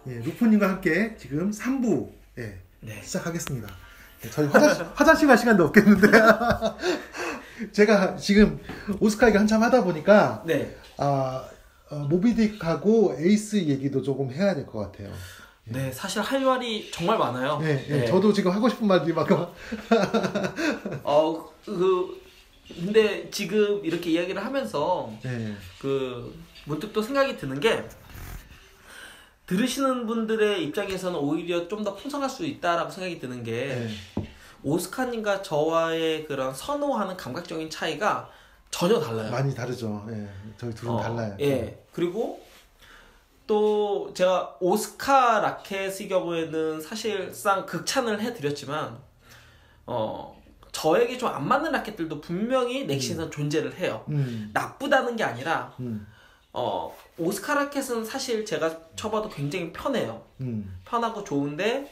예, 루프님과 함께 지금 3부 예, 네. 시작하겠습니다. 예, 저희 화장실 갈 시간도 없겠는데 제가 지금 오스카 얘기 한참 하다 보니까 네. 모비딕하고 에이스 얘기도 조금 해야 될 것 같아요. 네, 사실 할 말이 정말 많아요. 네, 네. 저도 지금 하고 싶은 말이 막 근데 지금 이렇게 이야기를 하면서 네. 문득 또 생각이 드는 게 들으시는 분들의 입장에서는 오히려 좀 더 풍성할 수 있다라고 생각이 드는 게 오스카님과 저와의 그런 선호하는 감각적인 차이가 전혀 달라요. 많이 다르죠. 예, 저희 둘은 달라요. 예, 그리고 또 제가 오스카 라켓의 경우에는 사실상 극찬을 해드렸지만 저에게 좀 안 맞는 라켓들도 분명히 넥시에서는 존재를 해요. 나쁘다는 게 아니라 오스카 라켓은 사실 제가 쳐봐도 굉장히 편해요. 편하고 좋은데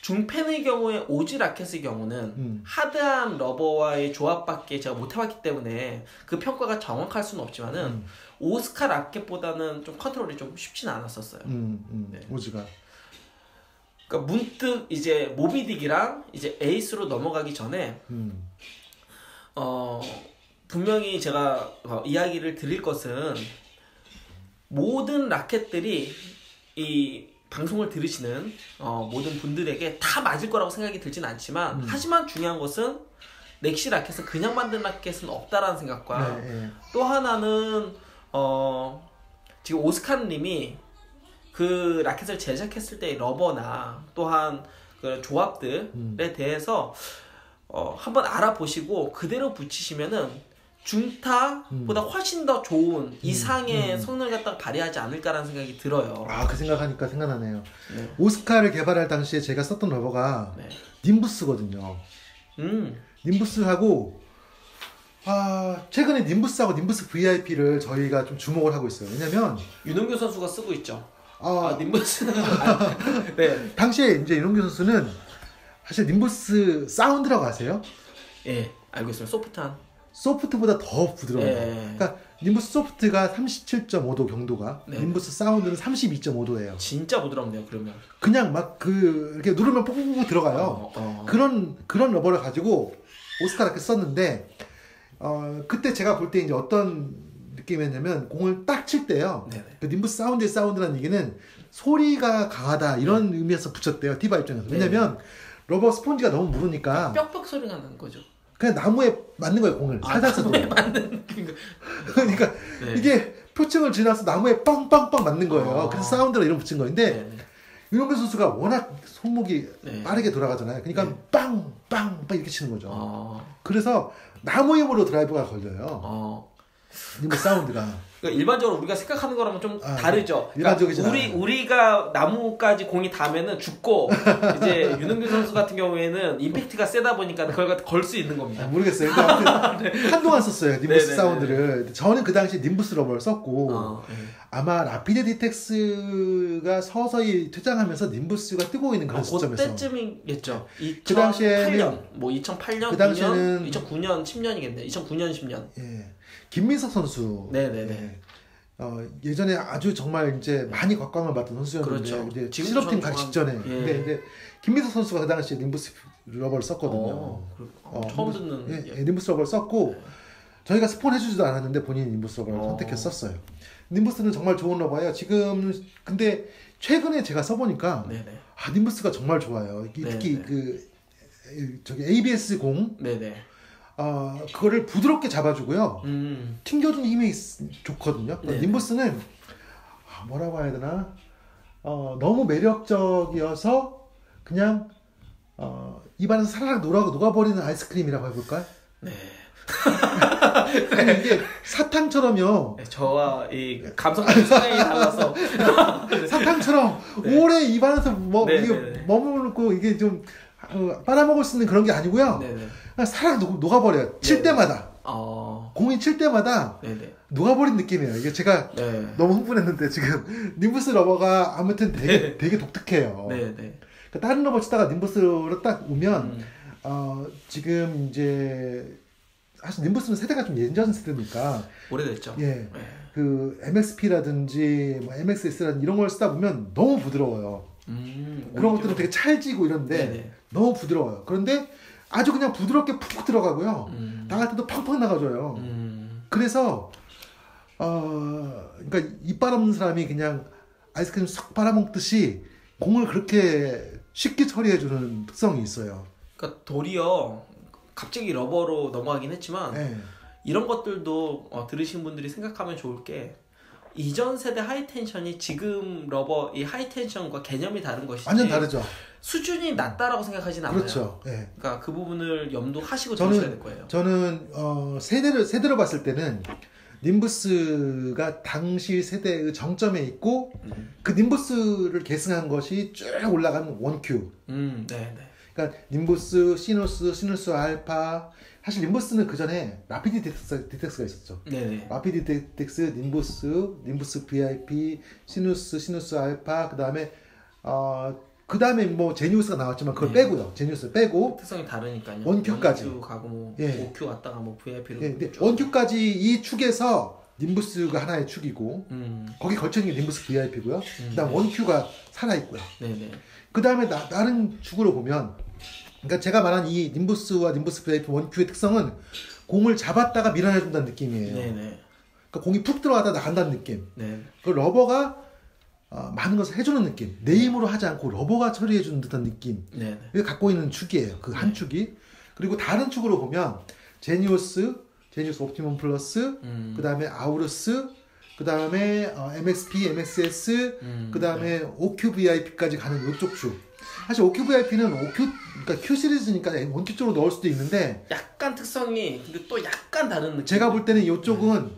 중펜의 경우에 오지 라켓의 경우는 하드한 러버와의 조합밖에 제가 못 해봤기 때문에 그 평가가 정확할 수는 없지만은 오스카 라켓보다는 좀 컨트롤이 좀 쉽지는 않았었어요. 네. 오지가. 그러니까 문득 이제 모비딕이랑 이제 에이스로 넘어가기 전에 분명히 제가 이야기를 드릴 것은 모든 라켓들이 이 방송을 들으시는 모든 분들에게 다 맞을 거라고 생각이 들진 않지만 하지만 중요한 것은 넥시 라켓은 그냥 만든 라켓은 없다라는 생각과 또 하나는 지금 오스카님이 그 라켓을 제작했을 때의 러버나 또한 그 조합들에 대해서 한번 알아보시고 그대로 붙이시면은 중타보다 훨씬 더 좋은 이상의 성능을 갖다가 발휘하지 않을까라는 생각이 들어요. 그 생각하니까 생각나네요. 네. 오스카를 개발할 당시에 제가 썼던 러버가 님부스거든요. 님부스하고 최근에 님부스하고 님부스 VIP를 저희가 좀 주목을 하고 있어요. 왜냐면 윤홍규 선수가 쓰고 있죠. 님부스. 네. 당시에 이제 윤홍규 선수는 사실 님부스 사운드라고 아세요? 예, 알고 있어요. 소프트보다 더 부드러워요. 그러니까 님부스 소프트가 37.5도 경도가 님부스 사운드는 32.5도예요. 진짜 부드럽네요. 그러면 그냥 막 이렇게 누르면 뽕뽕뽕 들어가요. 그런 러버를 가지고 오스카 라켓 썼는데 그때 제가 볼 때 이제 어떤 느낌이었냐면 공을 딱 칠 때요. 그 님부스 사운드의 사운드라는 얘기는 소리가 강하다 이런 의미에서 붙였대요. 디바 입장에서. 왜냐면 러버 스폰지가 너무 무르니까 뾱뾱 소리가 나는 거죠. 그냥 나무에 맞는 거예요. 공을 살살 써도. 나무에 맞는 그러니까 이게 표층을 지나서 나무에 빵빵빵 맞는 거예요. 그래서 사운드로 이름 붙인 거인데 윤홍규 선수가 워낙 손목이 빠르게 돌아가잖아요. 그러니까 빵빵빵 이렇게 치는 거죠. 그래서 나무 힘으로 드라이브가 걸려요. 님부스 사운드가. 그러니까 일반적으로 우리가 생각하는 거랑은 좀 다르죠. 일반적이지 우리가 나무까지 공이 닿으면은 죽고 이제 윤흥규 선수 같은 경우에는 임팩트가 세다 보니까 그걸 걸 수 있는 겁니다. 모르겠어요. 한동안 썼어요. 님부스 사운드를. 저는 그 당시 님부스 러버를 썼고 아마 라피드 디텍스가 서서히 퇴장하면서 님부스가 뜨고 있는 그런 시점에서 그때쯤이겠죠. 2008년, 그 당시에는 2008년, 그 당시에는 2009년, 10년이겠네. 2009년, 10년. 김민석 선수. 예전에 아주 정말 이제 많이 곽광을 받던 선수였는데 그렇죠. 이제 실업팀 가기 직전에. 근데 이제 김민석 선수가 그 당시에 님부스 러버를 썼거든요. 처음 듣는. 님부스 러버를 썼고 저희가 스폰 해주지도 않았는데 본인이 님부스 러버를 선택해서 썼어요. 님부스는 정말 좋은 러버예요. 지금 근데 최근에 제가 써보니까 님부스가 정말 좋아요. 특히 ABS 공. 그거를 부드럽게 잡아주고요. 튕겨주는 힘이 좋거든요. 님부스는 뭐라고 해야 되나? 너무 매력적이어서 그냥 입안에서 사라락 녹아버리는 아이스크림이라고 해볼까요? 이게 사탕처럼요. 저와 이 감성적인 성향이 달라서 사탕처럼 오래 입안에서 이게 머물고 이게 좀 빨아먹을 수 있는 그런 게 아니고요. 그냥 사락 녹아버려요. 칠 때마다. 공이 칠 때마다 녹아버린 느낌이에요. 이게 제가 너무 흥분했는데 지금 님부스 러버가 아무튼 되게 독특해요. 그러니까 다른 러버 치다가 님부스로 딱 오면 지금 이제 사실 님부스는 세대가 좀 예전 세대니까 오래됐죠. 그 MXP라든지 뭐 MXS라든지 이런 걸 쓰다 보면 너무 부드러워요. 그런 것들은 되게 찰지고 이런데 네네. 너무 부드러워요. 그런데 아주 그냥 부드럽게 푹 들어가고요. 나갈 때도 팡팡 나가줘요. 그래서 그러니까 이빨 없는 사람이 그냥 아이스크림 쏙 빨아먹듯이 공을 그렇게 쉽게 처리해주는 특성이 있어요. 그러니까 도리어 갑자기 러버로 넘어가긴 했지만 네. 이런 것들도 들으신 분들이 생각하면 좋을 게 이전 세대 하이텐션이 지금 러버 이 하이텐션과 개념이 다른 것이지 완전 다르죠. 수준이 낮다라고 생각하진 않아요. 그렇죠. 네. 그러니까 그 부분을 염두하시고 들으셔야 될 거예요. 저는 세대로 봤을 때는 님부스가 당시 세대의 정점에 있고 그 님부스를 계승한 것이 쭉 올라간 원큐. 네. 그러니까 님부스, 시누스 알파. 사실 님부스는 그 전에 라피드 디텍스가 있었죠. 네네. 라피드 디텍스, 님부스 VIP, 시누스 알파. 그다음에 뭐 제니우스가 나왔지만 그걸 빼고요. 제니우스 빼고 특성이 다르니까요. 원큐까지. 원큐 가고 뭐 예. 5Q 왔다가 뭐 VIP로. 예. 근데 원큐까지 이 축에서 님부스가 하나의 축이고 거기 걸쳐 있는 게 님부스 VIP고요. 그다음 원큐가 살아 있고요. 네네. 그다음에 다른 축으로 보면 그러니까 제가 말한 이 님부스와 님부스 VIP 원큐의 특성은 공을 잡았다가 밀어내 준다는 느낌이에요. 네네. 그러니까 공이 푹 들어가다 나간다는 느낌. 네. 그 러버가 많은 것을 해주는 느낌. 내 힘으로 하지 않고 러버가 처리해주는 듯한 느낌. 네. 갖고 있는 축이에요. 그 한 축이. 그리고 다른 축으로 보면 제니우스 옵티멈 플러스, 그 다음에 아우루스, 그 다음에 MXP, MXS, 그 다음에 OQ VIP까지 가는 이쪽 축. 사실 OQ VIP는 그러니까 Q 시리즈니까 원큐 쪽으로 넣을 수도 있는데 약간 특성이 근데 또 약간 다른 느낌. 제가 볼 때는 이쪽은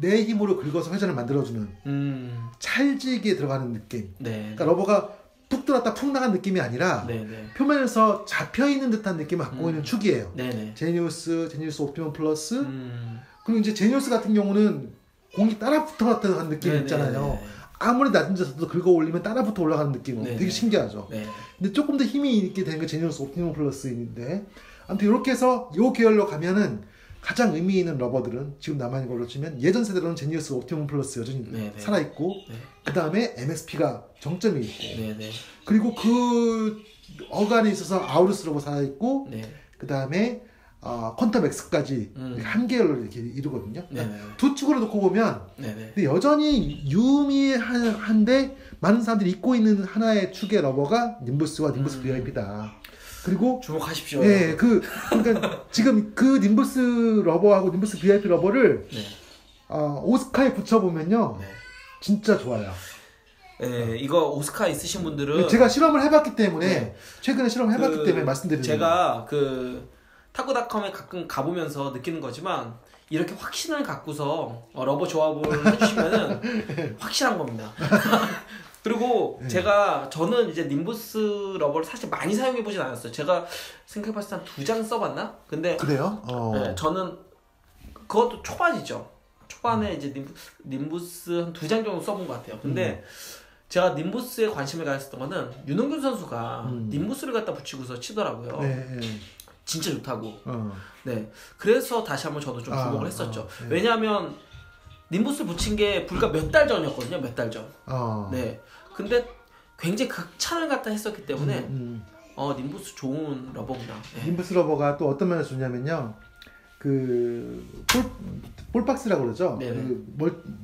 내 힘으로 긁어서 회전을 만들어주는 찰지게 들어가는 느낌. 네. 그러니까 러버가 푹 들어갔다 푹 나간 느낌이 아니라 네네. 표면에서 잡혀있는 듯한 느낌을 갖고 있는 축이에요. 네네. 제니우스 옵티멈 플러스 그리고 이제 제니우스 같은 경우는 공이 따라 붙어갔다는 느낌이 네네. 있잖아요. 아무리 낮은 데서도 긁어 올리면 따라붙어 올라가는 느낌. 되게 신기하죠. 네네. 근데 조금 더 힘이 있게 되는 게 제니우스 옵티멈 플러스인데 아무튼 이렇게 해서 이 계열로 가면은 가장 의미 있는 러버들은 지금 남아있는 걸로 치면 예전 세대로는 제니우스 옵티멈 플러스 여전히 네네. 살아있고 그 다음에 MSP가 정점이 있고 네네. 그리고 그 어간에 있어서 아우루스 러버 살아있고 그 다음에 퀀텀 X까지 한 계열로 이렇게 이루거든요. 두 축으로 놓고 보면 근데 여전히 유미한데 많은 사람들이 잊고 있는 하나의 축의 러버가 님부스와 님부스 VIP다. 그리고 주목하십시오. 예, 그러니까 지금 그 님부스 러버하고 님부스 VIP 러버를 오스카에 붙여보면요, 진짜 좋아요. 네, 이거 오스카 있으신 분들은 제가 실험을 해봤기 때문에 최근에 실험을 해봤기 때문에 말씀드리는 제가 그 타쿠닷컴에 가끔 가보면서 느끼는 거지만 이렇게 확신을 갖고서 러버 조합을 해주시면은 확실한 겁니다. 그리고 저는 이제 님부스 러버를 사실 많이 사용해보진 않았어요. 제가 생각해봤을 때 한 2장 써봤나? 근데 그래요? 네, 저는 그것도 초반이죠. 초반에 이제 님부스 한 2장 정도 써본 것 같아요. 근데 제가 님부스에 관심을 가졌던 거는 윤흥균 선수가 님부스를 갖다 붙이고서 치더라고요. 진짜 좋다고. 네, 그래서 다시 한번 저도 좀 주목을 했었죠. 왜냐하면 님부스 붙인 게 불과 몇 달 전이었거든요. 몇 달 전. 네. 근데 굉장히 극찬을 갖다 했었기 때문에 님부스 좋은 러버구나. 네. 님부스 러버가 또 어떤 면에서 좋냐면요. 그 볼박스라고 그러죠. 그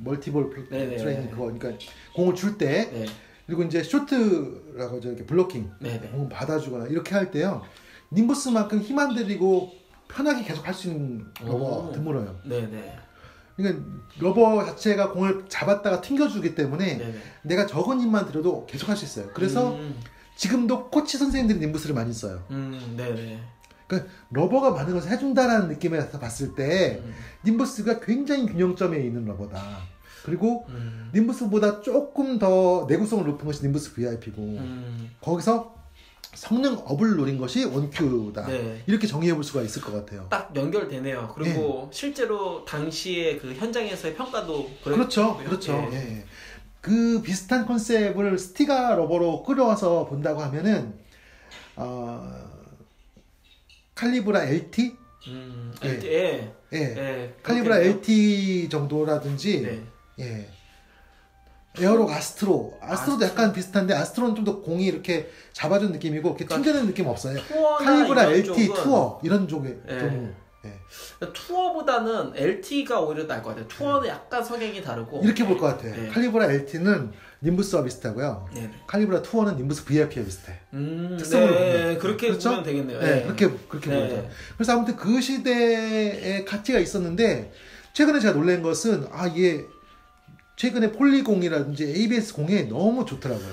멀티볼 트레이닝 그거. 그러니까 공을 줄 때 그리고 이제 쇼트라고 하죠. 이렇게 블로킹. 공을 받아주거나 이렇게 할 때요. 님부스만큼 힘 안 들이고 편하게 계속 할 수 있는 러버가 드물어요. 그러니까 러버 자체가 공을 잡았다가 튕겨주기 때문에 내가 적은 힘만 들여도 계속 할 수 있어요. 그래서 지금도 코치 선생님들이 님부스를 많이 써요. 그러니까 러버가 많은 것을 해준다라는 느낌에서 봤을 때 님부스가 굉장히 균형점에 있는 러버다. 그리고 님부스보다 조금 더 내구성을 높은 것이 님부스 VIP고 거기서 성능 업을 노린 것이 원큐다. 이렇게 정의해 볼 수가 있을 것 같아요. 딱 연결되네요. 그리고 실제로 당시에 그 현장에서의 평가도 그렇죠. 그 비슷한 컨셉을 스티가 러버로 끌어와서 본다고 하면은 칼리브라 LT? 칼리브라 LT 정도라든지 예. 에어록 아스트로도 약간 비슷한데 아스트로는 좀 더 공이 이렇게 잡아주는 느낌이고 이렇게 튕겨내는 느낌 없어요. 칼리브라 LT 투어 이런 쪽에 좀 예. 투어보다는 LT가 오히려 나을 것 같아요. 투어는 약간 성향이 다르고 이렇게 볼 것 같아요. 칼리브라 LT는 님부스와 비슷하고요. 칼리브라 투어는 님부스 VIP와 비슷해. 특성으로 네, 그렇게 그렇죠? 보면 되겠네요. 네, 그렇게 보죠. 그래서 아무튼 그 시대에 가치가 있었는데 최근에 제가 놀란 것은 이게 최근에 폴리공이라든지 ABS 공에 너무 좋더라고요.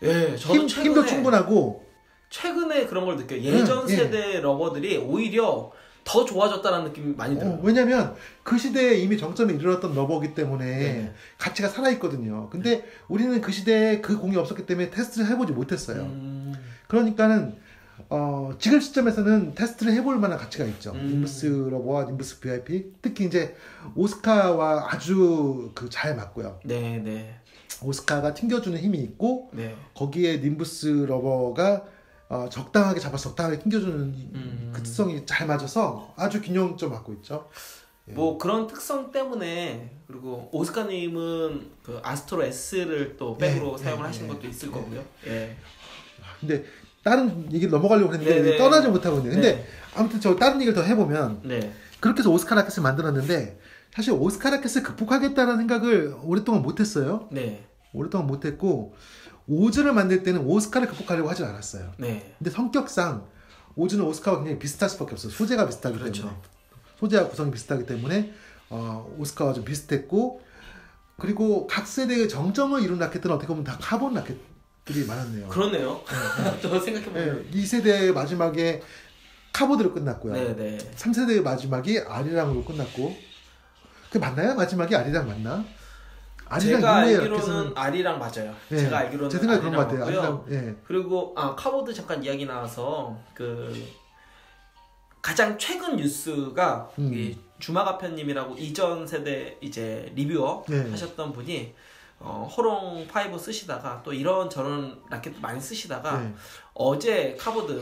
예, 저도 힘도 충분하고 최근에 그런 걸 느껴요. 예전 세대 러버들이 오히려 더 좋아졌다는 느낌이 많이 들어요. 왜냐면 그 시대에 이미 정점에 이르렀던 러버기 때문에 가치가 살아있거든요. 근데 우리는 그 시대에 그 공이 없었기 때문에 테스트를 해보지 못했어요. 그러니까는 지금 시점에서는 테스트를 해볼 만한 가치가 있죠. 님부스 러버와 님부스 VIP 특히 이제 오스카와 아주 잘 맞고요. 네. 오스카가 튕겨주는 힘이 있고 거기에 님부스 러버가 적당하게 잡아서 적당하게 튕겨주는 그 특성이 잘 맞아서 아주 균형점 맞고 있죠. 뭐 그런 특성 때문에 그리고 오스카님은 그 아스트로 S를 또 백으로 사용을 하시는 것도 있을 거고요. 근데 다른 얘기를 넘어가려고 했는데 떠나지 못하고 있네요. 근데 아무튼 저 다른 얘기를 더 해보면 그렇게 해서 오스카 라켓을 만들었는데 사실 오스카 라켓을 극복하겠다는 생각을 오랫동안 못했어요. 오랫동안 못했고 오즈를 만들 때는 오스카를 극복하려고 하진 않았어요. 근데 성격상 오즈는 오스카와 굉장히 비슷할 수밖에 없어요. 소재가 비슷하기 때문에 소재와 구성이 비슷하기 때문에 오스카와 좀 비슷했고 그리고 각 세대의 정점을 이룬 라켓들은 어떻게 보면 다 카본 라켓들이 많았네요. 그러네요. 또 생각해보면 2세대의 마지막에 카보드로 끝났고요. 3세대의 마지막이 아리랑으로 끝났고 그게 맞나요? 마지막이 아리랑 맞나? 제가 알기로는 아리랑 맞아요. 제가 알기로는 제 생각에 그런 것 같아요. 그리고 카보드 잠깐 이야기 나와서 가장 최근 뉴스가 주마가편님이라고 이전 세대 이제 리뷰어 하셨던 분이 호롱 5 쓰시다가 또 이런 저런 라켓 많이 쓰시다가 어제 카보드로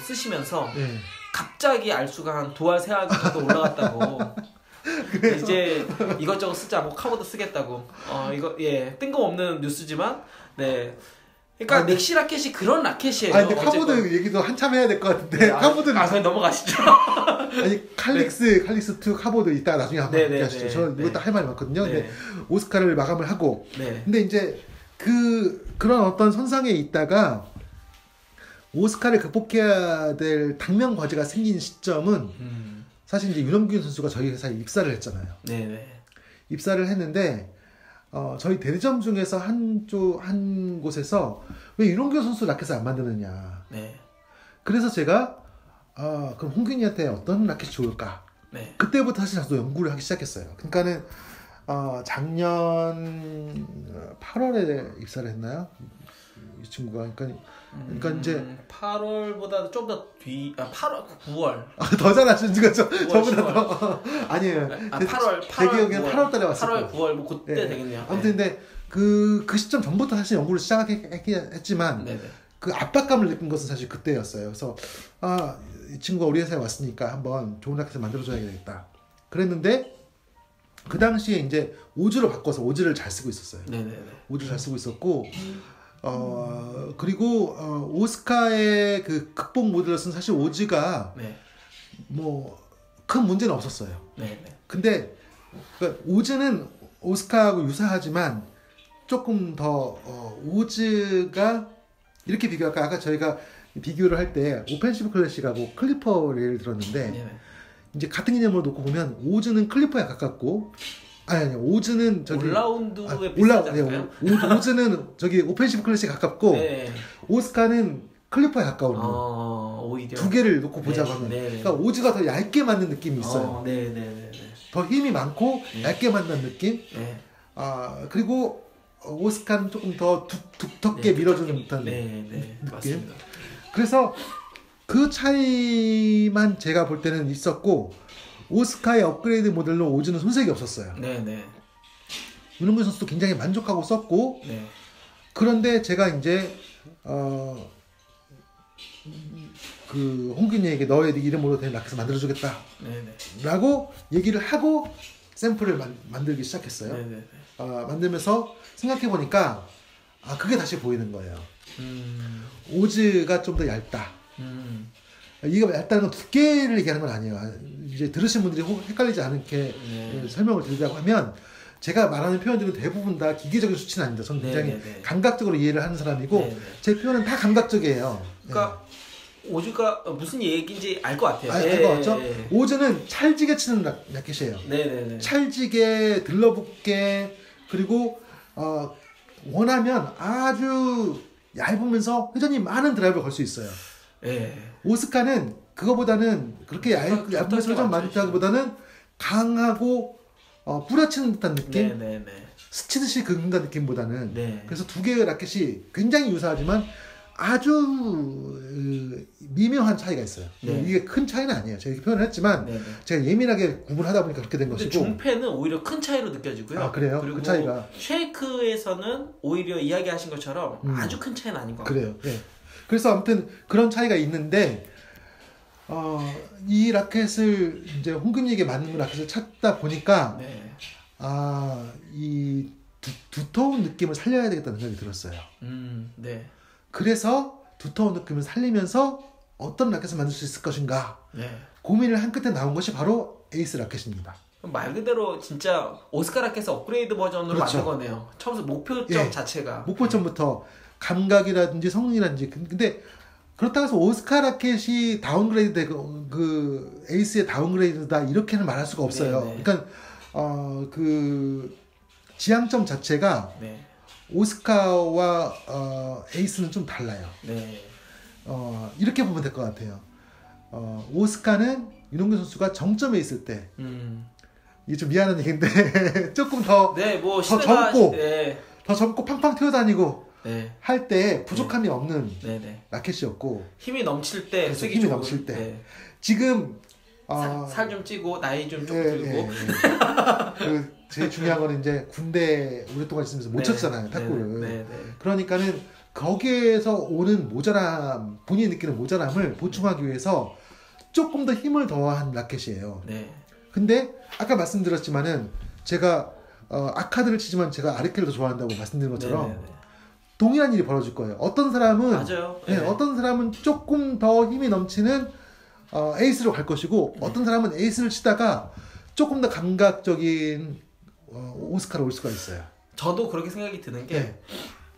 쓰시면서 갑자기 알수가 한 2알 3알 정도 올라갔다고. 이제 이것저것 쓰자 뭐 카보드 쓰겠다고 이거 뜬금없는 뉴스지만 그러니까 넥시 라켓이 그런 라켓이에요. 근데 카보드 얘기도 한참 해야 될 것 같은데 카보드 그냥 넘어가시죠. 아니 칼릭스 2 카보드 이따 나중에 한번 얘기하시죠. 저 이것도 할 말이 많거든요. 근데 오스카를 마감을 하고 근데 이제 그런 어떤 선상에 있다가 오스카를 극복해야 될 당면 과제가 생긴 시점은 사실 이제 윤영균 선수가 저희 회사에 입사를 했잖아요. 입사를 했는데 저희 대리점 중에서 한 곳에서 왜 윤영균 선수 라켓을 안 만드느냐. 그래서 제가 그럼 홍균이한테 어떤 라켓이 좋을까. 그때부터 사실 저도 연구를 하기 시작했어요. 그러니까는 작년 8월에 입사를 했나요? 이 친구가 그러니까 이제 8월보다 좀 더 뒤 8월 9월 더 잘하시는 거죠. 저보다 더 아니에요. 8월 제 기억에는 8월달에 왔을 거예요. 8월 9월 뭐 그때 되겠네요. 아무튼 근데 그 시점 전부터 사실 연구를 시작했지만 그 압박감을 느낀 것은 사실 그때였어요. 그래서 이 친구가 우리 회사에 왔으니까 한번 좋은 라켓을 만들어줘야겠다. 그랬는데 그 당시에 이제 오즈로 바꿔서 오즈를 잘 쓰고 있었어요. 오즈를 잘 쓰고 있었고. 그리고 오스카의 그 극복 모델을 쓴 사실 오즈가 뭐 큰 문제는 없었어요. 근데 그러니까 오즈는 오스카하고 유사하지만 조금 더 오즈가 이렇게 비교할까? 아까 저희가 비교를 할 때 오펜시브 클래식하고 클리퍼를 예를 들었는데 이제 같은 개념으로 놓고 보면 오즈는 클리퍼에 가깝고 아니 오즈는 저기 올라운드에 비슷하지 않을까요? 오즈는 저기 오펜시브 클래식에 가깝고 오스카는 클리퍼에 가까운 오히려 두 개를 놓고 보자고 하면 그러니까 오즈가 더 얇게 맞는 느낌이 있어요. 더 힘이 많고 얇게 맞는 느낌. 그리고 오스카는 조금 더 두텁게 밀어주는 듯한 느낌. 맞습니다. 그래서 그 차이만 제가 볼 때는 있었고 오스카의 업그레이드 모델로 오즈는 손색이 없었어요. 윤홍근 선수도 굉장히 만족하고 썼고 그런데 제가 이제 그 홍균이에게 너의 이름으로 된 라켓을 만들어주겠다 라고 얘기를 하고 샘플을 만들기 시작했어요. 만들면서 생각해 보니까 그게 다시 보이는 거예요. 오즈가 좀 더 얇다. 이거 얇다는 건 두께를 얘기하는 건 아니에요. 이제 들으신 분들이 헷갈리지 않게 설명을 드리자고 하면 제가 말하는 표현들은 대부분 다 기계적인 수치는 아닙니다. 저는 굉장히 감각적으로 이해를 하는 사람이고 제 표현은 다 감각적이에요. 그러니까 오즈가 무슨 얘기인지 알 것 같아요. 알 것 같죠? 오즈는 찰지게 치는 라켓이에요. 찰지게 들러붙게 그리고 원하면 아주 얇으면서 회전이 많은 드라이브를 걸 수 있어요. 오스카는 그거보다는 그렇게 얇으면서 회전 많다기보다는 강하고 뿌려치는 듯한 느낌? 스치듯이 긁는다는 느낌보다는 그래서 두 개의 라켓이 굉장히 유사하지만 아주 미묘한 차이가 있어요. 이게 큰 차이는 아니에요. 제가 이렇게 표현을 했지만 제가 예민하게 구분하다 보니까 그렇게 된 것이고 중패는 오히려 큰 차이로 느껴지고요. 그래요? 그리고 그 차이가 쉐이크에서는 오히려 이야기하신 것처럼 아주 큰 차이는 아닌 것 같아요. 그래요. 그래서 아무튼 그런 차이가 있는데 이 라켓을 이제 홍금리에게 맞는 라켓을 찾다 보니까 이 두터운 느낌을 살려야 되겠다는 생각이 들었어요. 그래서 두터운 느낌을 살리면서 어떤 라켓을 만들 수 있을 것인가 고민을 한 끝에 나온 것이 바로 에이스 라켓입니다. 말 그대로 진짜 오스카 라켓의 업그레이드 버전으로 만든 거네요. 처음부터 목표점 자체가 목표점부터 감각이라든지 성능이라든지 근데 그렇다고 해서 오스카 라켓이 다운그레이드 되고 그 에이스의 다운그레이드다 이렇게는 말할 수가 없어요. 그러니까 그 지향점 자체가 오스카와 에이스는 좀 달라요. 이렇게 보면 될 것 같아요. 오스카는 윤홍균 선수가 정점에 있을 때 이게 좀 미안한 얘기인데 조금 더 젊고 팡팡 튀어다니고 할 때 부족함이 없는 라켓이었고 힘이 넘칠 때 그렇죠, 힘이 넘칠 때 지금 살 좀 찌고 나이 좀 들고 그 제일 중요한 거는 이제 군대 오랫동안 있으면서 못 쳤잖아요 탁구를. 그러니까는 거기에서 오는 모자람 본인이 느끼는 모자람을 보충하기 위해서 조금 더 힘을 더한 라켓이에요. 근데 아까 말씀드렸지만은 제가 아카드를 치지만 제가 아르케를 더 좋아한다고 말씀드린 것처럼 동일한 일이 벌어질 거예요. 어떤 사람은 어떤 사람은 조금 더 힘이 넘치는 에이스로 갈 것이고 어떤 사람은 에이스를 치다가 조금 더 감각적인 오스카로 올 수가 있어요. 저도 그렇게 생각이 드는 게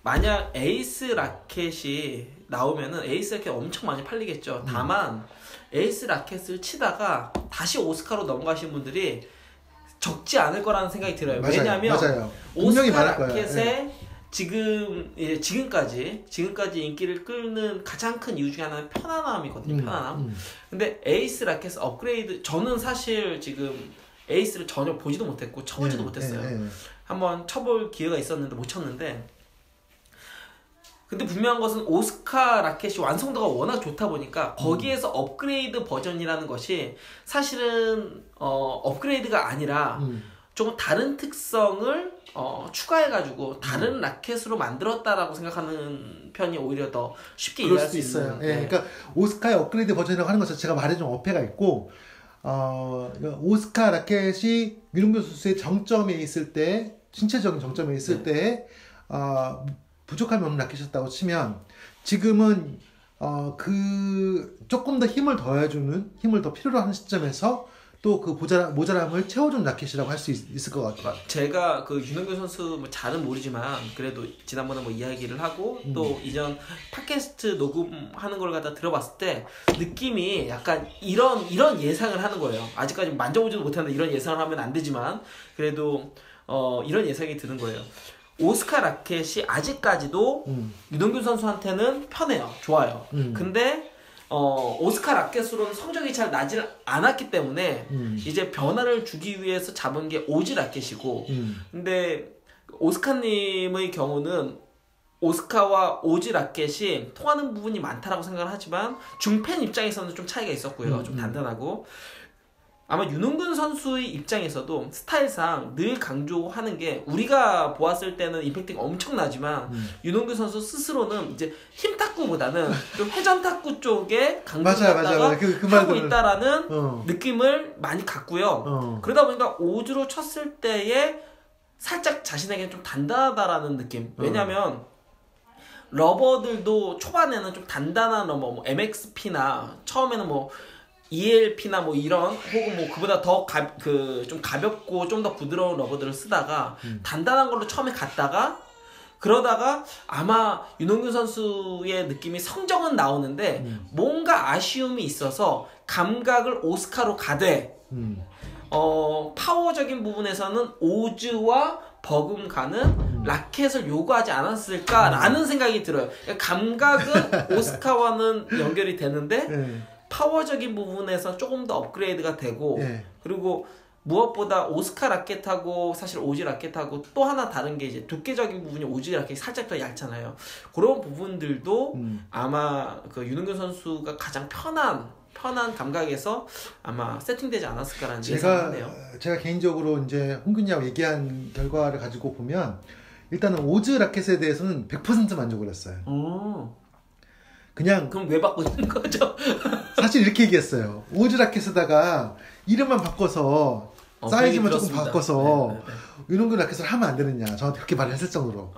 만약 에이스 라켓이 나오면은 에이스 라켓 엄청 많이 팔리겠죠. 다만 에이스 라켓을 치다가 다시 오스카로 넘어가신 분들이 적지 않을 거라는 생각이 들어요. 왜냐하면 오스카 라켓의 지금까지 인기를 끌는 가장 큰 이유 중에 하나는 편안함이거든요. 편안함. 근데 에이스 라켓 업그레이드 저는 사실 지금 에이스를 전혀 보지도 못했고 쳐보지도 못했어요. 한번 쳐볼 기회가 있었는데 못 쳤는데 근데 분명한 것은 오스카 라켓이 완성도가 워낙 좋다 보니까 거기에서 업그레이드 버전이라는 것이 사실은 업그레이드가 아니라 조금 다른 특성을 추가해가지고 다른 라켓으로 만들었다라고 생각하는 편이 오히려 더 쉽게 이해할 수 있어요. 그러니까 오스카의 업그레이드 버전이라고 하는 것 자체가 말에 좀 어폐가 있고 오스카 라켓이 윤홍균 선수의 정점에 있을 때 신체적인 정점에 있을 때 부족함이 없는 라켓이었다고 치면 지금은 그 조금 더 힘을 더해주는 힘을 더 필요로 하는 시점에서 또 그 모자람을 채워준 라켓이라고 할 수 있을 것 같아요. 제가 그 윤홍균 선수 뭐 잘은 모르지만 그래도 지난번에 뭐 이야기를 하고 또 이전 팟캐스트 녹음하는 걸 갖다 들어봤을 때 느낌이 약간 이런 예상을 하는 거예요. 아직까지 만져보지도 못했는데 이런 예상을 하면 안 되지만 그래도 이런 예상이 드는 거예요. 오스카 라켓이 아직까지도 윤홍균 선수한테는 편해요. 좋아요. 근데 오스카 라켓으로는 성적이 잘 나질 않았기 때문에 이제 변화를 주기 위해서 잡은 게 오지 라켓이고 근데 오스카님의 경우는 오스카와 오지 라켓이 통하는 부분이 많다라고 생각을 하지만 중팬 입장에서는 좀 차이가 있었고요. 좀 단단하고 아마 윤홍근 선수의 입장에서도 스타일상 늘 강조하는 게 우리가 보았을 때는 임팩트가 엄청나지만 윤홍근 선수 스스로는 이제 힘 탁구보다는 좀 회전 탁구 쪽에 강조를 갖다가 하고 있다라는 느낌을 많이 갖고요. 그러다 보니까 5주로 쳤을 때에 살짝 자신에게 좀 단단하다라는 느낌. 왜냐면 러버들도 초반에는 좀 단단한 러버, 뭐 MXP나 처음에는 뭐 ELP나 뭐 이런 혹은 뭐 그보다 더 좀 가볍고 좀 더 부드러운 러버들을 쓰다가 단단한 걸로 처음에 갔다가 그러다가 아마 윤홍균 선수의 느낌이 성적은 나오는데 뭔가 아쉬움이 있어서 감각을 오스카로 가되 파워적인 부분에서는 오즈와 버금가는 라켓을 요구하지 않았을까라는 생각이 들어요. 감각은 오스카와는 연결이 되는데 파워적인 부분에서 조금 더 업그레이드가 되고 그리고 무엇보다 오스카 라켓하고 사실 오즈 라켓하고 또 하나 다른 게 이제 두께적인 부분이 오즈 라켓이 살짝 더 얇잖아요. 그런 부분들도 아마 그 윤흥균 선수가 가장 편한 감각에서 아마 세팅되지 않았을까라는 예상이네요. 제가 개인적으로 이제 홍균이하고 얘기한 결과를 가지고 보면 일단은 오즈 라켓에 대해서는 100% 만족을 했어요. 그냥 그럼 왜 바꾸는 거죠? 사실 이렇게 얘기했어요. 오즈 라켓에다가 이름만 바꿔서 사이즈만 조금 바꿔서 윤홍균 라켓을 하면 안 되느냐 저한테 그렇게 말을 했을 정도로.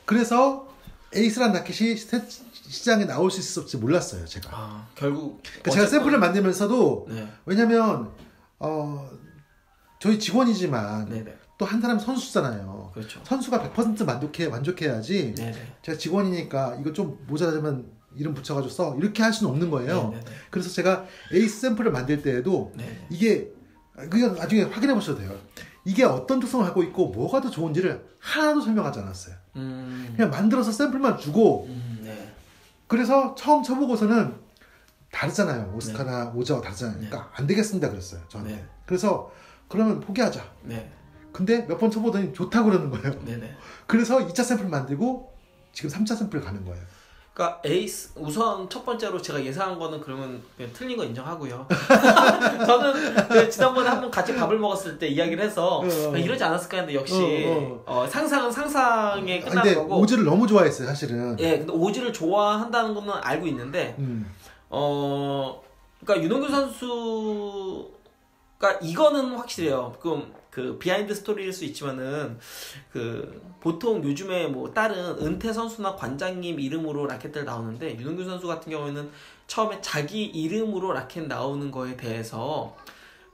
그래서 에이스라는 라켓이 시장에 나올 수 있을지 몰랐어요 제가. 결국 그러니까 제가 샘플을 만들면서도 왜냐면 저희 직원이지만 또 한 사람 선수잖아요. 그렇죠. 선수가 100% 만족해야지. 제가 직원이니까 이거 좀 모자라면 이름 붙여가지고 써 이렇게 할 수는 없는 거예요. 그래서 제가 에이스 샘플을 만들 때에도 이게 그냥 나중에 확인해 보셔도 돼요. 이게 어떤 특성을 갖고 있고 뭐가 더 좋은지를 하나도 설명하지 않았어요. 그냥 만들어서 샘플만 주고 그래서 처음 쳐보고서는 다르잖아요. 오스카나 오즈와 다르잖아요. 그러니까 안 되겠습니다 그랬어요 저한테. 그래서 그러면 포기하자. 근데 몇 번 쳐보더니 좋다고 그러는 거예요. 그래서 2차 샘플 만들고 지금 3차 샘플 가는 거예요. 그러니까 에이스 우선 첫 번째로 제가 예상한 거는 그러면 그냥 틀린 거 인정하고요. 저는 지난번에 한번 같이 밥을 먹었을 때 이야기를 해서 이러지 않았을까 했는데 역시 상상은 상상에 끝난 거고. 오즈를 너무 좋아했어요 사실은. 근데 오즈를 좋아한다는 거는 알고 있는데 그러니까 윤홍균 선수가 이거는 확실해요. 그 비하인드 스토리일 수 있지만은 보통 요즘에 뭐 다른 은퇴 선수나 관장님 이름으로 라켓들 나오는데 윤홍균 선수 같은 경우에는 처음에 자기 이름으로 라켓 나오는 거에 대해서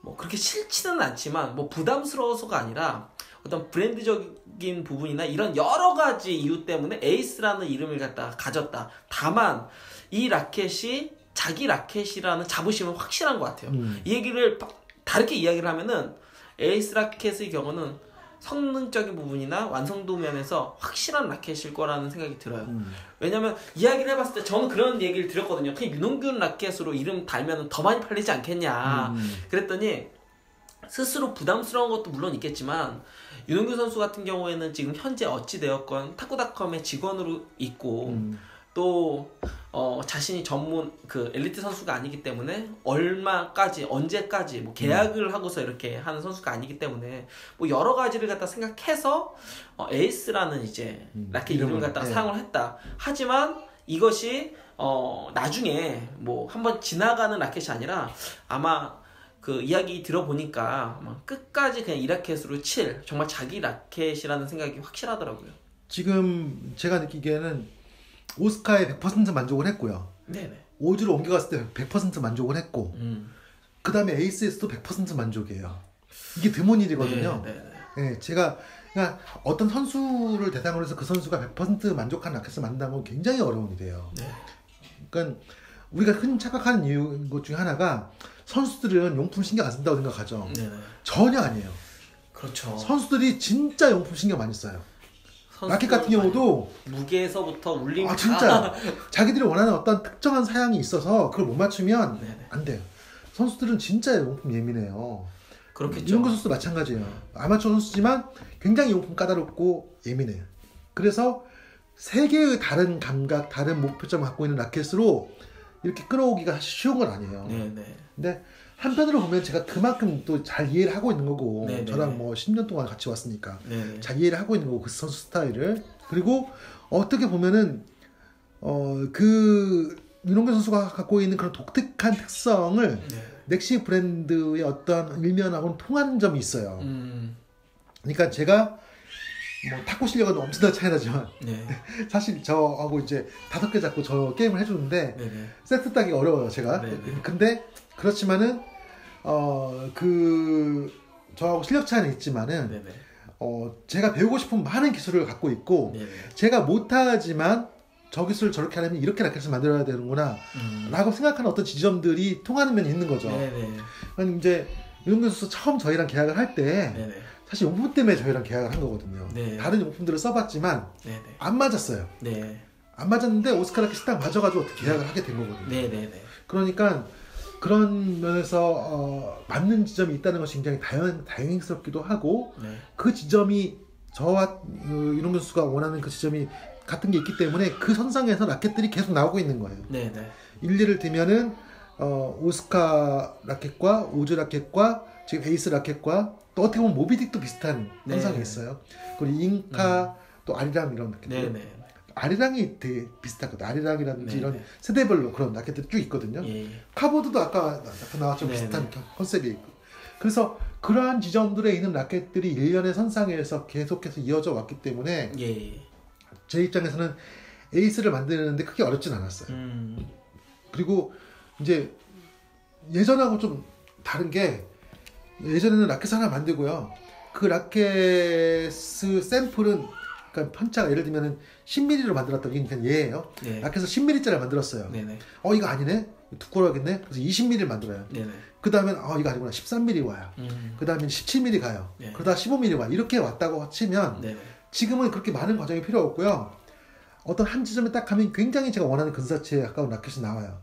뭐 그렇게 싫지는 않지만 뭐 부담스러워서가 아니라 어떤 브랜드적인 부분이나 이런 여러 가지 이유 때문에 에이스라는 이름을 갖다가 가졌다. 다만 이 라켓이 자기 라켓이라는 자부심은 확실한 것 같아요. 이 얘기를 다르게 이야기를 하면은 에이스 라켓의 경우는 성능적인 부분이나 완성도 면에서 확실한 라켓일 거라는 생각이 들어요. 왜냐면 이야기를 해봤을 때 저는 그런 얘기를 드렸거든요. 그냥 윤홍균 라켓으로 이름 달면 더 많이 팔리지 않겠냐. 그랬더니 스스로 부담스러운 것도 물론 있겠지만 윤홍균 선수 같은 경우에는 지금 현재 어찌되었건 탁구닷컴의 직원으로 있고 또 자신이 전문 엘리트 선수가 아니기 때문에 얼마까지 언제까지 뭐 계약을 하고서 이렇게 하는 선수가 아니기 때문에 뭐 여러 가지를 갖다 생각해서 에이스라는 이제 라켓 이름을 갖다가 사용을 했다. 하지만 이것이 나중에 뭐 한번 지나가는 라켓이 아니라 아마 그 이야기 들어보니까 끝까지 그냥 이 라켓으로 칠 정말 자기 라켓이라는 생각이 확실하더라고요. 지금 제가 느끼기에는 오스카에 100% 만족을 했고요. 오즈로 옮겨갔을 때 100% 만족을 했고 그 다음에 에이스에서도 100% 만족이에요. 이게 드문 일이거든요. 제가 그러니까 어떤 선수를 대상으로 해서 그 선수가 100% 만족한 라켓을 만든다는 건 굉장히 어려운 일이에요. 그러니까 우리가 흔히 착각하는 이유 것 중에 하나가 선수들은 용품 신경 안 쓴다고 생각하죠. 전혀 아니에요. 그렇죠. 선수들이 진짜 용품 신경 많이 써요. 라켓 같은 경우도 무게에서부터 울림 진짜 자기들이 원하는 어떤 특정한 사양이 있어서 그걸 못 맞추면 안 돼요. 선수들은 진짜 용품 예민해요. 그렇겠죠. 윤홍균 선수도 마찬가지예요. 아마추어 선수지만 굉장히 용품 까다롭고 예민해요. 그래서 세 개의 다른 감각, 다른 목표점을 갖고 있는 라켓으로 이렇게 끌어오기가 쉬운 건 아니에요. 근데 한편으로 보면 제가 그만큼 또 잘 이해를 하고 있는 거고 네네. 저랑 뭐 10년 동안 같이 왔으니까 네네. 잘 이해를 하고 있는 거고 그 선수 스타일을. 그리고 어떻게 보면은 그 윤홍근 선수가 갖고 있는 그런 독특한 특성을 네. 넥시 브랜드의 어떤 일면하고는 통하는 점이 있어요. 그러니까 제가 뭐 탁구 실력은 엄청난 차이 나지만 네. 사실 저하고 이제 5개 잡고 저 게임을 해주는데 네네. 세트 따기 어려워요 제가. 네네. 근데 그렇지만은 저하고 실력 차이는 있지만은 네네. 제가 배우고 싶은 많은 기술을 갖고 있고 네네. 제가 못하지만 저 기술을 저렇게 하려면 이렇게 라켓을 만들어야 되는구나 라고 생각하는 어떤 지점들이 통하는 면이 있는 거죠. 네네. 그러니까 이제 윤홍근 선수 처음 저희랑 계약을 할 때 사실 용품 때문에 저희랑 계약을 한 거거든요. 네. 다른 용품들을 써봤지만 네네. 안 맞았어요. 네. 안 맞았는데 오스카 라켓이 딱 맞아가지고 계약을 하게 된 거거든요. 네네네. 그러니까 그런 면에서 맞는 지점이 있다는 것이 굉장히 다행스럽기도 하고 네. 그 지점이 저와 윤홍근 선수가 원하는 그 지점이 같은 게 있기 때문에 그 선상에서 라켓들이 계속 나오고 있는 거예요. 네네. 일리를 들면은 오스카 라켓과 오즈 라켓과 지금 에이스 라켓과 또 어떻게 보면 모비딕도 비슷한 선상에 있어요. 그리고 잉카 또 아리랑 이런 라켓들. 네네. 아리랑이 되게 비슷하거든. 아리랑이라든지 네네. 이런 세대별로 그런 라켓들이 쭉 있거든요. 예. 카보드도 아까 나왔죠. 비슷한 컨셉이 있고. 그래서 그러한 지점들에 있는 라켓들이 일련의 선상에서 계속해서 이어져 왔기 때문에 예. 제 입장에서는 에이스를 만드는데 크게 어렵진 않았어요. 그리고 이제 예전하고 좀 다른 게 예전에는 라켓 하나 만들고요. 그 라켓 샘플은 그러니까 편차가 예를 들면은 10mm로 만들었던 게 그냥 얘예요. 네. 라켓에서 10mm짜리 만들었어요. 네네. 이거 아니네. 두꺼워야겠네. 그래서 20mm를 만들어요. 네네. 그 다음엔 이거 아니구나. 13mm 와요. 그 다음엔 17mm 가요. 네. 그러다 15mm 와. 이렇게 왔다고 치면 네네. 지금은 그렇게 많은 과정이 필요 없고요. 어떤 한 지점에 딱 가면 굉장히 제가 원하는 근사치에 가까운 라켓이 나와요.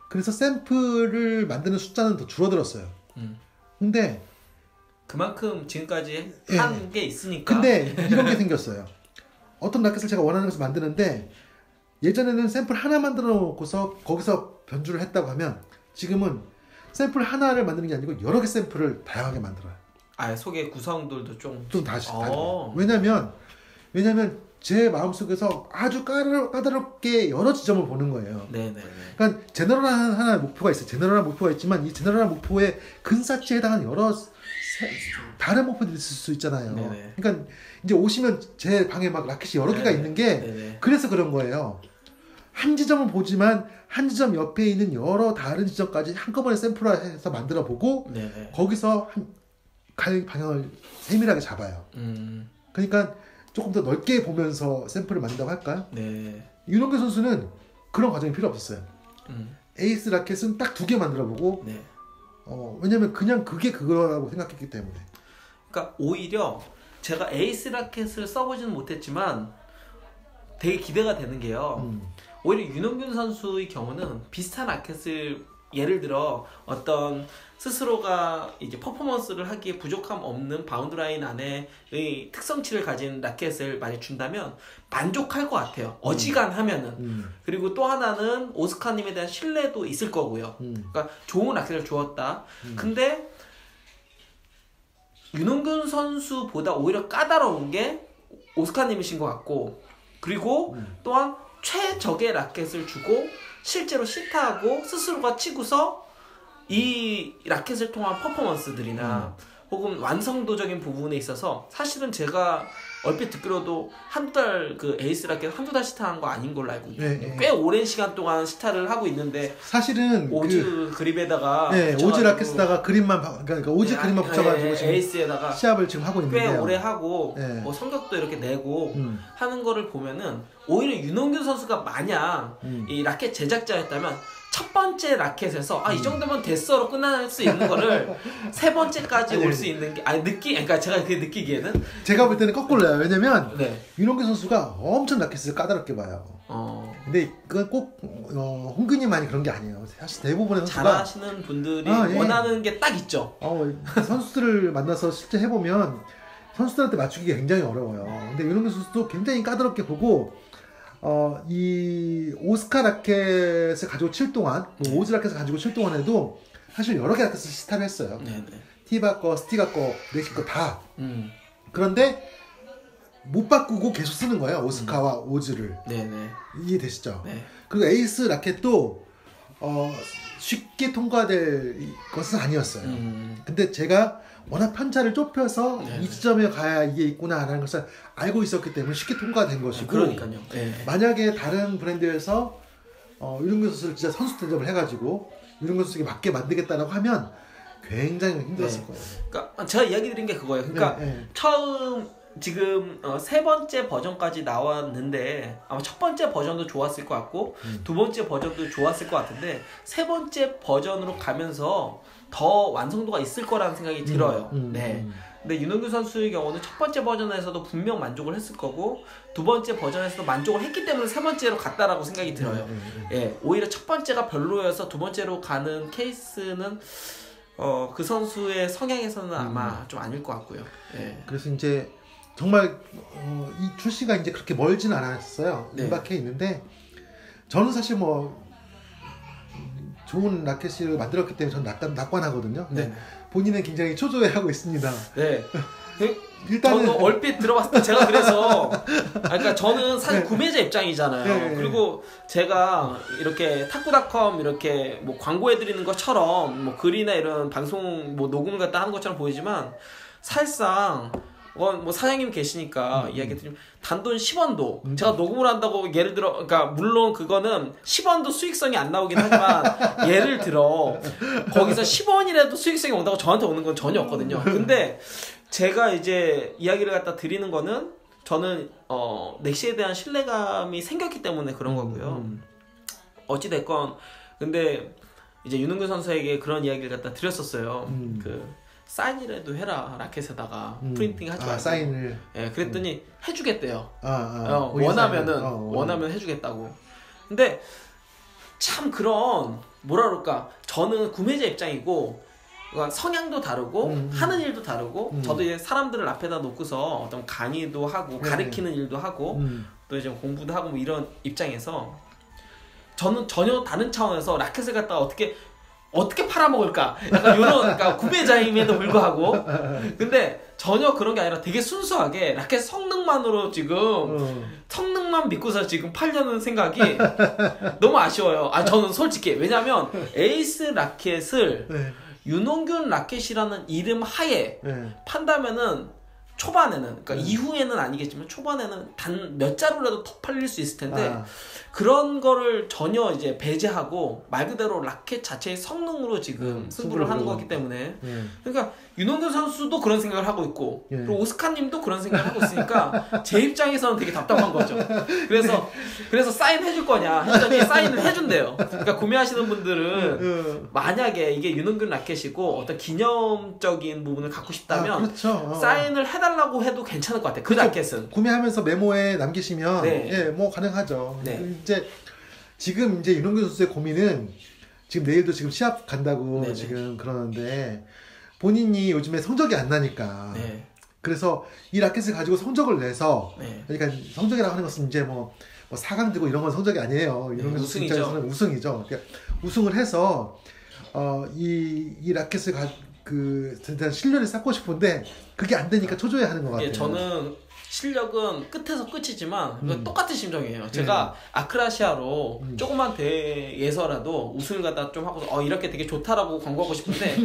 그래서 샘플을 만드는 숫자는 더 줄어들었어요. 근데 그만큼 지금까지 한 게 있으니까. 근데 이런 게 생겼어요. 어떤 라켓을 제가 원하는 것을 만드는데 예전에는 샘플 하나 만들어 놓고서 거기서 변주를 했다고 하면 지금은 샘플 하나를 만드는 게 아니고 여러 개 샘플을 다양하게 만들어요. 속의 구성들도 좀 다시 다르게. 왜냐면 제 마음속에서 아주 까다롭게 여러 지점을 보는 거예요. 네네. 그러니까 제너럴한 하나 목표가 있어요. 제너럴한 목표가 있지만 이 제너럴한 목표에 근사치에 해당하는 여러 다른 목표들이 있을 수 있잖아요. 네네. 그러니까 이제 오시면 제 방에 막 라켓이 여러 개가 있는 게 그래서 그런 거예요. 한 지점은 보지만 한 지점 옆에 있는 여러 다른 지점까지 한꺼번에 샘플화해서 만들어 보고 거기서 갈 방향을 세밀하게 잡아요. 그러니까 조금 더 넓게 보면서 샘플을 만든다고 할까요? 네. 윤홍근 선수는 그런 과정이 필요 없었어요. 에이스 라켓은 딱 2개 만들어 보고 왜냐면 그냥 그게 그거라고 생각했기 때문에. 그러니까 오히려 제가 에이스 라켓을 써보지는 못했지만 되게 기대가 되는 게요. 오히려 윤홍근 선수의 경우는 비슷한 라켓을 예를 들어 어떤 스스로가 이제 퍼포먼스를 하기에 부족함 없는 바운드 라인 안에의 특성치를 가진 라켓을 많이 준다면 만족할 것 같아요. 어지간하면은. 그리고 또 하나는 오스카님에 대한 신뢰도 있을 거고요. 그러니까 좋은 라켓을 주었다. 근데 윤홍근 선수보다 오히려 까다로운 게 오스카님이신 것 같고, 그리고 또한 최적의 라켓을 주고 실제로 시타하고 스스로가 치고서 이 라켓을 통한 퍼포먼스들이나 혹은 완성도적인 부분에 있어서 사실은 제가 얼핏 듣기로도 한두 달 그 에이스 라켓 한두 달 시타한 거 아닌 걸로 알고 있거든요. 꽤 오랜 시간 동안 시타를 하고 있는데 사실은 오즈 그립에다가 오즈 라켓에다가 그립만 그러니까 오즈 그립만 붙여가지고 지금 에이스에다가 시합을 지금 하고 있는데요. 꽤 오래 하고 뭐 성적도 이렇게 내고 하는 거를 보면은 오히려 윤홍근 선수가 마냥 이 라켓 제작자였다면 첫 번째 라켓에서 이 정도면 됐어로 끝날 수 있는 거를 세 번째까지 올 수 있는 게 그러니까 제가 그게 느끼기에는 제가 볼 때는 거꾸로요. 왜냐면 윤홍근 선수가 엄청 라켓을 까다롭게 봐요. 근데 그건 꼭 홍근이만이 그런 게 아니에요. 사실 대부분의 선수가 잘하시는 분들이 원하는 게 딱 있죠. 선수들을 만나서 실제 해보면 선수들한테 맞추기가 굉장히 어려워요. 근데 윤홍근 선수도 굉장히 까다롭게 보고 이 오스카 라켓을 가지고 칠 동안, 오즈 라켓을 가지고 칠 동안에도 사실 여러 개 라켓을 시타를 했어요. 네네. 티바 거, 스티가 거, 넥시 거 다. 그런데 못 바꾸고 계속 쓰는 거예요. 오스카와 오즈를. 네네. 이해되시죠? 네. 그리고 에이스 라켓도 쉽게 통과될 것은 아니었어요. 근데 제가 워낙 편차를 좁혀서 네네. 이 지점에 가야 이게 있구나라는 것을 알고 있었기 때문에 쉽게 통과된 것이고. 그러니까요. 네. 만약에 다른 브랜드에서 유능규 선수를 진짜 선수 대접을 해가지고 유능규 선수에게 맞게 만들겠다라고 하면 굉장히 힘들었을 거예요. 그러니까 제가 이야기 드린 게 그거예요. 그러니까 처음 지금 세 번째 버전까지 나왔는데 아마 첫 번째 버전도 좋았을 것 같고 두 번째 버전도 좋았을 것 같은데 세 번째 버전으로 가면서 더 완성도가 있을 거라는 생각이 들어요. 네. 근데 윤호규 선수의 경우는 첫 번째 버전에서도 분명 만족을 했을 거고 두 번째 버전에서도 만족을 했기 때문에 세 번째로 갔다라고 생각이 들어요. 예, 오히려 첫 번째가 별로여서 두 번째로 가는 케이스는 그 선수의 성향에서는 아마 좀 아닐 것 같고요. 예. 그래서 이제 정말 이 출시가 이제 그렇게 멀지는 않았어요. 네. 임박해 있는데 저는 사실 뭐 좋은 라켓을 만들었기 때문에 저는 낙관하거든요. 근데 네. 본인은 굉장히 초조해하고 있습니다. 네. 일단은 저는 얼핏 들어봤을 때 제가 그래서 그러니까 저는 사실 구매자 입장이잖아요. 네. 그리고 제가 이렇게 탁구닷컴 이렇게 뭐 광고해드리는 것처럼 뭐 글이나 이런 방송 뭐 녹음을 갖다 하는 것처럼 보이지만 사실상 뭐 사장님 계시니까 이야기 드리면 단돈 10원도 제가 녹음을 한다고 예를 들어 그러니까 물론 그거는 10원도 수익성이 안 나오긴 하지만 예를 들어 거기서 10원이라도 수익성이 온다고 저한테 오는 건 전혀 없거든요. 근데 제가 이제 이야기를 갖다 드리는 거는 저는 넥시에 대한 신뢰감이 생겼기 때문에 그런 거고요. 어찌 됐건 근데 이제 윤은규 선수에게 그런 이야기를 갖다 드렸었어요. 사인이라도 해라 라켓에다가 프린팅 하지 말고. 사인을. 예, 그랬더니 해주겠대요. 원하면 해주겠다고. 근데 참 그런 뭐라 그럴까 저는 구매자 입장이고 그러니까 성향도 다르고 하는 일도 다르고 저도 이제 사람들을 앞에다 놓고서 어떤 강의도 하고 가르치는 일도 하고 또 이제 공부도 하고 뭐 이런 입장에서 저는 전혀 다른 차원에서 라켓을 갖다가 어떻게 팔아먹을까? 약간 요런, 그러니까 구매자임에도 불구하고. 근데 전혀 그런 게 아니라 되게 순수하게 라켓 성능만으로 지금, 성능만 믿고서 지금 팔려는 생각이 너무 아쉬워요. 저는 솔직히. 왜냐면 에이스 라켓을 윤홍균 라켓이라는 이름 하에 판다면은 초반에는, 그러니까 이후에는 아니겠지만 초반에는 단 몇 자루라도 더 팔릴 수 있을 텐데 그런 거를 전혀 이제 배제하고 말 그대로 라켓 자체의 성능으로 지금 승부를 하는 거기 때문에 그러니까 윤홍균 선수도 그런 생각을 하고 있고 그리고 오스카님도 그런 생각을 하고 있으니까 제 입장에서는 되게 답답한 거죠. 그래서 사인 해줄 거냐 했더니 사인을 해준대요. 그러니까 구매하시는 분들은 만약에 이게 윤홍균 라켓이고 어떤 기념적인 부분을 갖고 싶다면 그렇죠. 사인을 해달라고 해도 괜찮을 것 같아요. 그 라켓은 구매하면서 메모에 남기시면 예, 뭐 가능하죠. 이제 지금 이제 윤홍균 선수의 고민은 지금 내일도 지금 시합 간다고 네네. 지금 그러는데 본인이 요즘에 성적이 안 나니까 그래서 이 라켓을 가지고 성적을 내서 그러니까 성적이라고 하는 것은 이제 뭐 4강 되고 이런 건 성적이 아니에요. 윤홍균 선수 입장에서는 우승이죠. 그러니까 우승을 해서 이 라켓을 대한 신뢰를 쌓고 싶은데 그게 안 되니까 초조해하는 것 같아요. 저는 실력은 끝에서 끝이지만 똑같은 심정이에요. 제가 아크라시아로 조그만 대회에서라도 우승을 갖다 좀 하고 이렇게 되게 좋다라고 광고하고 싶은데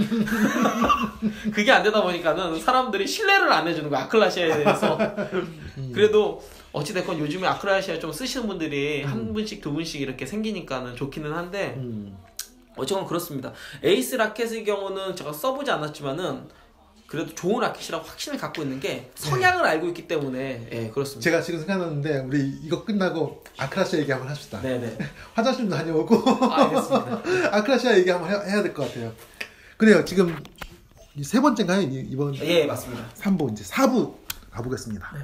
그게 안 되다 보니까는 사람들이 신뢰를 안 해주는 거야. 아크라시아에 대해서. 그래도 어찌됐건 요즘에 아크라시아 좀 쓰시는 분들이 한 분씩 두 분씩 이렇게 생기니까는 좋기는 한데 어쨌건 그렇습니다. 에이스 라켓의 경우는 제가 써보지 않았지만은 그래도 좋은 라켓이라고 확신을 갖고 있는 게 성향을 알고 있기 때문에 그렇습니다. 제가 지금 생각났는데 우리 이거 끝나고 아크라시아 얘기 한번 합시다. 네네. 화장실 좀 다녀오고 알겠습니다. 아크라시아 얘기 한번 해야 될 것 같아요. 그래요. 지금 세 번째인가요? 이번 예 맞습니다. 3부 이제 4부 가보겠습니다. 네.